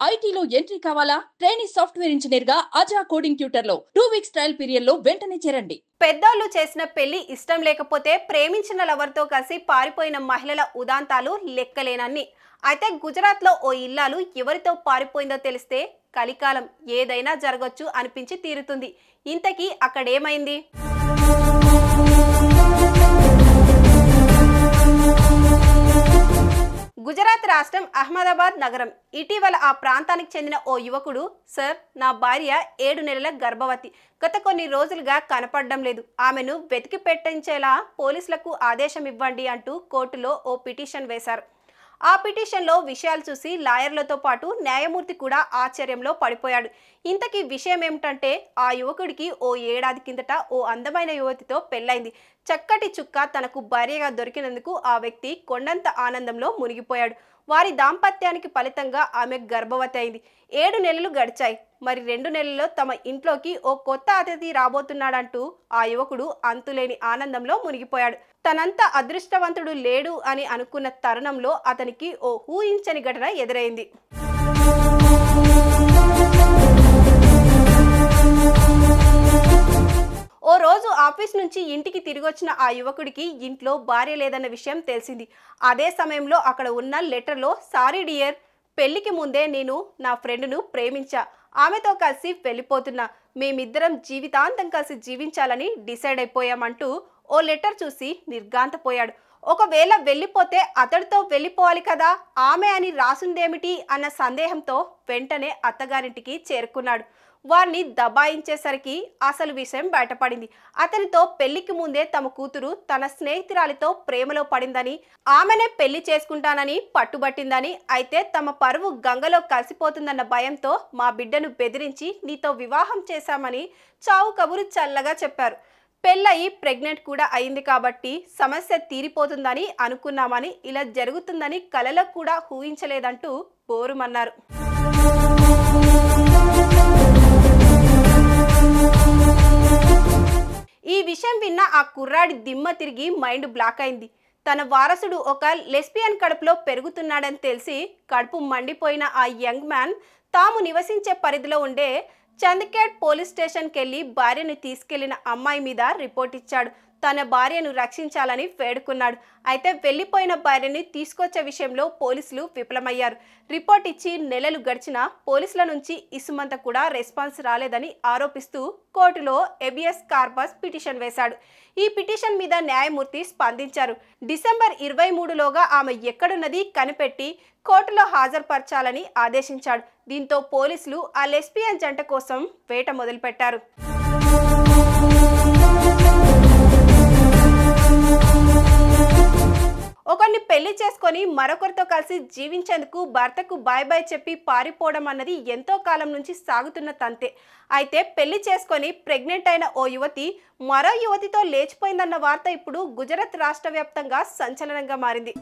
ఐటీలో ఎంట్రీ కావాలా? Training software engineer గా అజా కోడింగ్ ట్యూటర్ లో 2 వీక్స్ ట్రయల్ పీరియడ్ లో వెంటనే చేరండి. పెద్దోళ్ళు చేసిన పెళ్లి ఇష్టం లేకపోతే ప్రేమించిన లవర్తో కలిసి పారిపోయిన మహిళల ఉదాంతాలు లెక్కలేనన్ని. అయితే గుజరాత్లో ఓ ఇల్లాలు ఎవరితో పారిపోయిందో తెలిస్తే కలికాలం ఏదైనా జరగొచ్చు అనిపించి తీరుతుంది. ఇంతకీ అక్కడేమైంది? గుజరాత్ రాష్ట్రం అహ్మదాబాద్ నగరం. ఇటీవల ఆ ప్రాంతానికి చెందిన ఓ యువకుడు, సార్, నా భార్య 7 నెలల గర్భవతి, గత కొన్ని రోజులుగా కనపడడం లేదు, ఆమెను వెతికి పెట్టించేలా పోలీసులకు ఆదేశం ఇవ్వండి అంటూ కోర్టులో ఓ పిటిషన్ వేశారు. ఆ పిటిషన్లో విషయాలు చూసి లాయర్లతో పాటు న్యాయమూర్తి కూడా ఆశ్చర్యంలో పడిపోయాడు. ఇంతకీ విషయం ఏమిటంటే, ఆ యువకుడికి ఓ ఏడాది కిందట ఓ అందమైన యువతితో పెళ్ళైంది. చక్కటి చుక్క తనకు భార్యగా దొరికినందుకు ఆ వ్యక్తి కొండంత ఆనందంలో మునిగిపోయాడు. వారి దాంపత్యానికి ఫలితంగా ఆమె గర్భవతి అయింది. 7 నెలలు గడిచాయి. మరి 2 నెలల్లో తమ ఇంట్లోకి ఓ కొత్త అతిథి రాబోతున్నాడంటూ ఆ యువకుడు అంతులేని ఆనందంలో మునిగిపోయాడు. తనంత అదృష్టవంతుడు లేడు అని అనుకున్న తరుణంలో అతనికి ఓ ఊహించని ఘటన ఎదురైంది. ఓ రోజు ఆఫీస్ నుంచి ఇంటికి తిరిగొచ్చిన ఆ యువకుడికి ఇంట్లో భార్య లేదన్న విషయం తెలిసింది. అదే సమయంలో అక్కడ ఉన్న లెటర్లో, సారీ డియర్, పెళ్లికి ముందే నేను నా ఫ్రెండ్ను ప్రేమించా, ఆమెతో కలిసి వెళ్ళిపోతున్నా, మేమిద్దరం జీవితాంతం కలిసి జీవించాలని డిసైడ్ అయిపోయామంటూ ఓ లెటర్ చూసి నిర్ఘాంతపోయాడు. ఒకవేళ వెళ్ళిపోతే అతడితో వెళ్ళిపోవాలి కదా, ఆమె అని రాసుందేమిటి అన్న సందేహంతో వెంటనే అత్తగారింటికి చేరుకున్నాడు. వారిని దబాయించేసరికి అసలు విషయం బయటపడింది. అతనితో పెళ్లికి ముందే తమ కూతురు తన స్నేహితురాలితో ప్రేమలో పడిందని, ఆమెనే పెళ్లి చేసుకుంటానని పట్టుబట్టిందని, అయితే తమ పరువు గంగలో కలిసిపోతుందన్న భయంతో మా బిడ్డను బెదిరించి నీతో వివాహం చేశామని చావు కబురు చల్లగా చెప్పారు. పెళ్ళయి ప్రెగ్నెంట్ కూడా అయింది కాబట్టి సమస్య తీరిపోతుందని అనుకున్నామని, ఇలా జరుగుతుందని కలలో కూడా ఊహించలేదంటూ బోరుమన్నారు. ఈ విషయం విన్న ఆ కుర్రాడి దిమ్మ తిరిగి మైండ్ బ్లాక్ అయింది. తన వారసుడు ఒక లెస్బియన్ కడుపులో పెరుగుతున్నాడని తెలిసి కడుపు మండిపోయిన ఆ యంగ్ మ్యాన్ తాము నివసించే పరిధిలో ఉండే చంద్కేట్ పోలీస్ స్టేషన్కి వెళ్ళి భార్యను తీసుకెళ్లిన అమ్మాయి మీద రిపోర్ట్ ఇచ్చాడు. తన భార్యను రక్షించాలని వేడుకున్నాడు. అయితే వెళ్లిపోయిన భార్యని తీసుకొచ్చే విషయంలో పోలీసులు విఫలమయ్యారు. రిపోర్ట్ ఇచ్చి నెలలు గడిచినా పోలీసుల నుంచి ఇసుమంత కూడా రెస్పాన్స్ రాలేదని ఆరోపిస్తూ కోర్టులో హెబియస్ కార్పస్ పిటిషన్ వేశాడు. ఈ పిటిషన్ మీద న్యాయమూర్తి స్పందించారు. డిసెంబర్ 23లోగా ఆమె ఎక్కడున్నది కనిపెట్టి కోర్టులో హాజరుపరచాలని ఆదేశించాడు. దీంతో పోలీసులు ఆ లెస్బియన్ జంట కోసం వేట మొదలుపెట్టారు. ఒకరిని పెళ్లి చేసుకొని మరొకరితో కలిసి జీవించేందుకు భర్తకు బాయ్ బాయ్ చెప్పి పారిపోవడం అన్నది ఎంతో కాలం నుంచి సాగుతున్న తంతే. అయితే పెళ్లి చేసుకొని ప్రెగ్నెంట్ అయిన ఓ యువతి మరో యువతితో లేచిపోయిందన్న వార్త ఇప్పుడు గుజరాత్ రాష్ట్ర వ్యాప్తంగా సంచలనంగా మారింది.